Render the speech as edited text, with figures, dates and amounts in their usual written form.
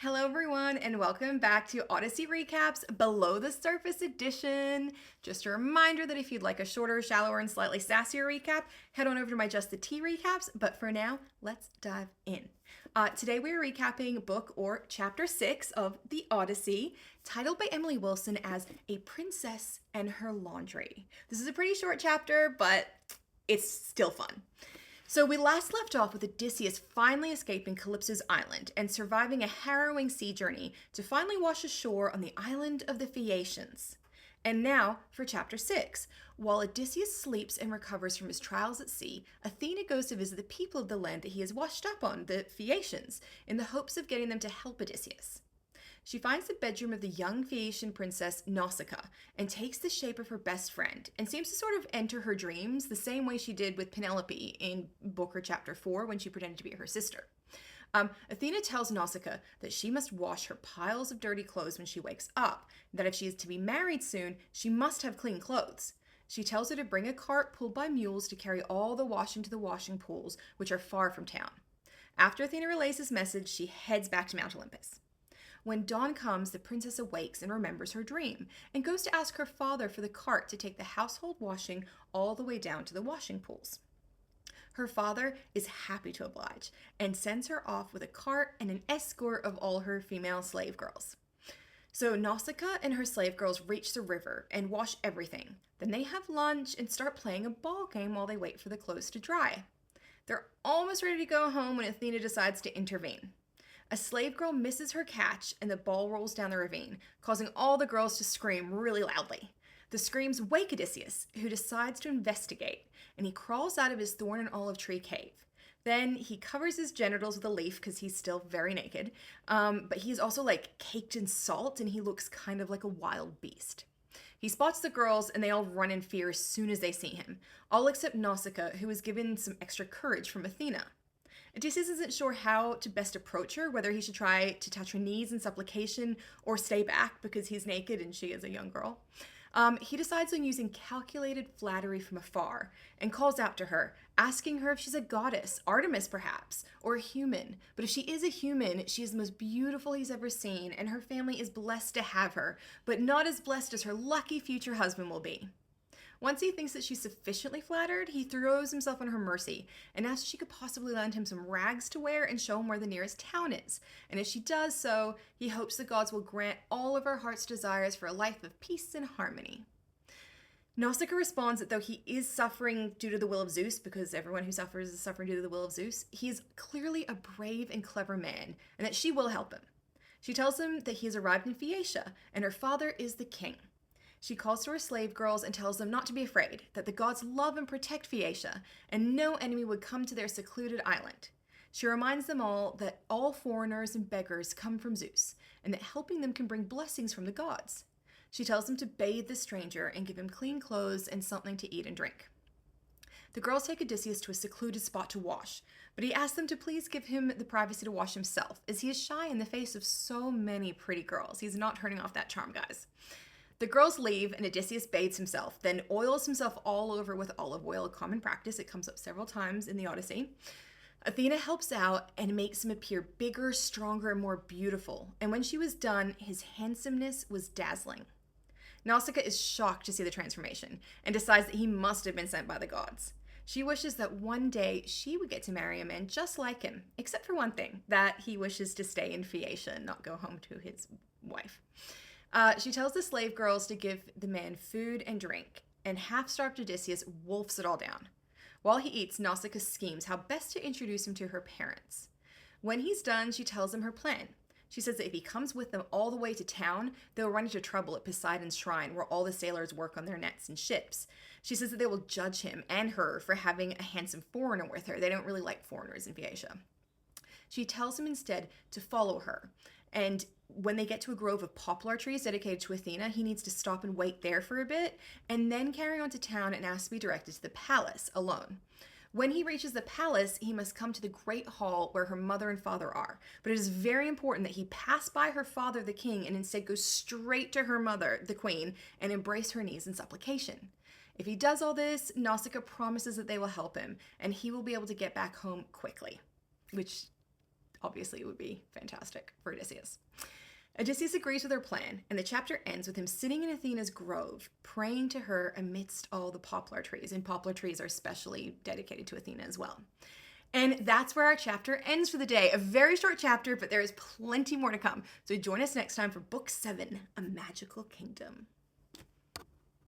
Hello, everyone, and welcome back to Odyssey Recaps Below the Surface Edition. Just a reminder that if you'd like a shorter, shallower, and slightly sassier recap, head on over to my Just the Tea recaps. But for now, let's dive in. Today, we are recapping book or chapter 6 of The Odyssey, titled by Emily Wilson as A Princess and Her Laundry. This is a pretty short chapter, but it's still fun. So we last left off with Odysseus finally escaping Calypso's island and surviving a harrowing sea journey to finally wash ashore on the island of the Phaeacians. And now for chapter 6. While Odysseus sleeps and recovers from his trials at sea, Athena goes to visit the people of the land that he has washed up on, the Phaeacians, in the hopes of getting them to help Odysseus. She finds the bedroom of the young Phaeacian princess Nausicaa and takes the shape of her best friend and seems to sort of enter her dreams the same way she did with Penelope in book or chapter 4 when she pretended to be her sister. Athena tells Nausicaa that she must wash her piles of dirty clothes when she wakes up, that if she is to be married soon, she must have clean clothes. She tells her to bring a cart pulled by mules to carry all the washing to the washing pools, which are far from town. After Athena relays this message, she heads back to Mount Olympus. When dawn comes, the princess awakes and remembers her dream and goes to ask her father for the cart to take the household washing all the way down to the washing pools. Her father is happy to oblige and sends her off with a cart and an escort of all her female slave girls. So Nausicaa and her slave girls reach the river and wash everything. Then they have lunch and start playing a ball game while they wait for the clothes to dry. They're almost ready to go home when Athena decides to intervene. A slave girl misses her catch and the ball rolls down the ravine, causing all the girls to scream really loudly. The screams wake Odysseus, who decides to investigate, and he crawls out of his thorn and olive tree cave. Then he covers his genitals with a leaf because he's still very naked, but he's also like caked in salt and he looks kind of like a wild beast. He spots the girls and they all run in fear as soon as they see him, all except Nausicaa, who is given some extra courage from Athena. Odysseus isn't sure how to best approach her, whether he should try to touch her knees in supplication or stay back because he's naked and she is a young girl. He decides on using calculated flattery from afar and calls out to her, asking her if she's a goddess, Artemis perhaps, or a human. But if she is a human, she is the most beautiful he's ever seen, and her family is blessed to have her, but not as blessed as her lucky future husband will be. Once he thinks that she's sufficiently flattered, he throws himself on her mercy and asks if she could possibly lend him some rags to wear and show him where the nearest town is. And if she does so, he hopes the gods will grant all of her heart's desires for a life of peace and harmony. Nausicaa responds that though he is suffering due to the will of Zeus, because everyone who suffers is suffering due to the will of Zeus, he is clearly a brave and clever man, and that she will help him. She tells him that he has arrived in Phaeacia, and her father is the king. She calls to her slave girls and tells them not to be afraid, that the gods love and protect Phaeacia, and no enemy would come to their secluded island. She reminds them all that all foreigners and beggars come from Zeus, and that helping them can bring blessings from the gods. She tells them to bathe the stranger and give him clean clothes and something to eat and drink. The girls take Odysseus to a secluded spot to wash, but he asks them to please give him the privacy to wash himself, as he is shy in the face of so many pretty girls. He's not turning off that charm, guys. The girls leave and Odysseus bathes himself, then oils himself all over with olive oil, a common practice. It comes up several times in the Odyssey. Athena helps out and makes him appear bigger, stronger, and more beautiful. And when she was done, his handsomeness was dazzling. Nausicaa is shocked to see the transformation and decides that he must have been sent by the gods. She wishes that one day she would get to marry a man just like him, except for one thing, that he wishes to stay in Phaeacia and not go home to his wife. She tells the slave girls to give the man food and drink, and half-starved Odysseus wolfs it all down. While he eats, Nausicaa schemes how best to introduce him to her parents. When he's done, she tells him her plan. She says that if he comes with them all the way to town, they'll run into trouble at Poseidon's shrine, where all the sailors work on their nets and ships. She says that they will judge him and her for having a handsome foreigner with her. They don't really like foreigners in Phaeacia. She tells him instead to follow her, and when they get to a grove of poplar trees dedicated to Athena, he needs to stop and wait there for a bit, and then carry on to town and ask to be directed to the palace alone. When he reaches the palace, he must come to the great hall where her mother and father are. But it is very important that he pass by her father, the king, and instead go straight to her mother, the queen, and embrace her knees in supplication. If he does all this, Nausicaa promises that they will help him, and he will be able to get back home quickly. Which obviously it would be fantastic for Odysseus. Odysseus agrees with her plan, and the chapter ends with him sitting in Athena's grove, praying to her amidst all the poplar trees. And poplar trees are specially dedicated to Athena as well. And that's where our chapter ends for the day. A very short chapter, but there is plenty more to come. So join us next time for Book 7, A Magical Kingdom.